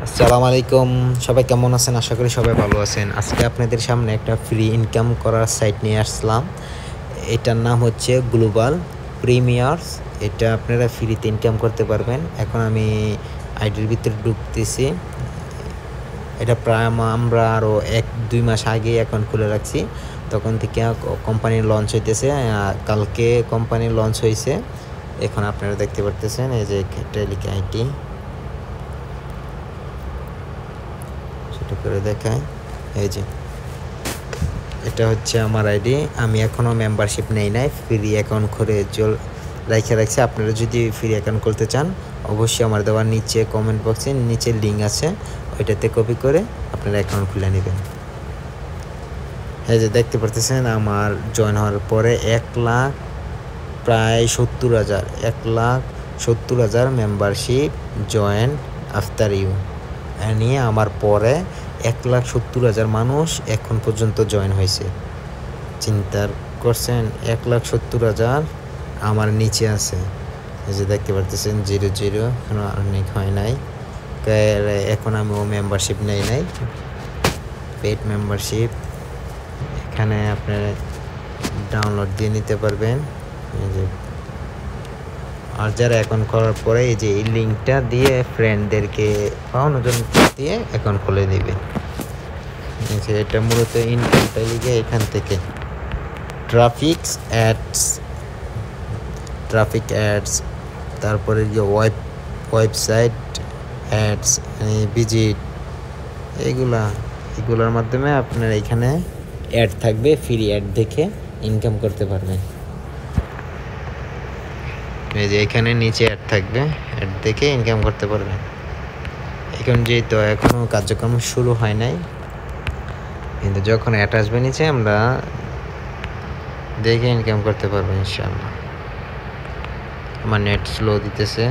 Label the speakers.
Speaker 1: আসসালামু আলাইকুম। সবাই কেমন আছেন? আশা করি সবাই ভালো আছেন। আজকে আপনাদের সামনে একটা ফ্রি ইনকাম করার সাইট নিয়ে আসলাম। এটার নাম হচ্ছে গ্লোবাল প্রিমিয়ার্স। এটা আপনারা ফ্রিতে ইনকাম করতে পারবেন। এখন আমি আইডির ভিতরে ঢুকতেছি। এটা প্রায় আমরা আরও 1-2 মাস আগে অ্যাকাউন্ট খুলে রাখছি। তখন থেকে কোম্পানি লঞ্চ হইতেছে। কালকে কোম্পানি লঞ্চ হয়েছে। এখন আপনারা দেখতে পারতেছেন এই যে টেলিকে আইটি করে দেখায়। এই যে এটা হচ্ছে আমার আইডি। আমি এখনও মেম্বারশিপ নেই নাই, ফ্রি অ্যাকাউন্ট করে রেখে রাখছি। আপনারা যদি ফ্রি অ্যাকাউন্ট করতে চান অবশ্যই আমার দেওয়ার নিচে কমেন্ট বক্সে নিচে লিঙ্ক আছে, ওইটাতে কপি করে আপনারা অ্যাকাউন্ট খুলে নেবেন। এই যে দেখতে পারতেছেন আমার জয়েন হওয়ার পরে 1,70,000 মেম্বারশিপ জয়েন আফটার ইউ নিয়ে আমার পরে 1,70,000 মানুষ এখন পর্যন্ত জয়েন হয়েছে। চিন্তা করছেন, 1,70,000 আমার নিচে আছে। এই যে দেখতে পারতেছেন 0 এখনো অনেক হয় নাই। এখন আমি মেম্বারশিপ নেই নাই, পেড মেম্বারশিপ এখানে আপনারা ডাউনলোড দিয়ে নিতে পারবেন। এই যে আর যারা অ্যাকাউন্ট করার পরে এই যে এই লিঙ্কটা দিয়ে ফ্রেন্ডদেরকে পাওয়ানোজন দিয়ে অ্যাকাউন্ট খুলে দিবে। এটা মূলত ইনকামটা লিগে এখান থেকে ট্রাফিক অ্যাডস, তারপরে যে ওয়েবসাইট অ্যাডস, ভিজিট, এগুলোর মাধ্যমে আপনার এখানে অ্যাড থাকবে, ফ্রি অ্যাড দেখে ইনকাম করতে পারবেন। এই যে এখানে নিচে অ্যাড থাকবে, অ্যাড দেখে ইনকাম করতে পারবেন। এখন যেহেতু এখনও কার্যক্রম শুরু হয় নাই, কিন্তু যখন অ্যাড আসবে নিচে আমরা দেখে ইনকাম করতে পারবো ইনশাআল্লাহ। আমার নেট স্লো দিতেছে।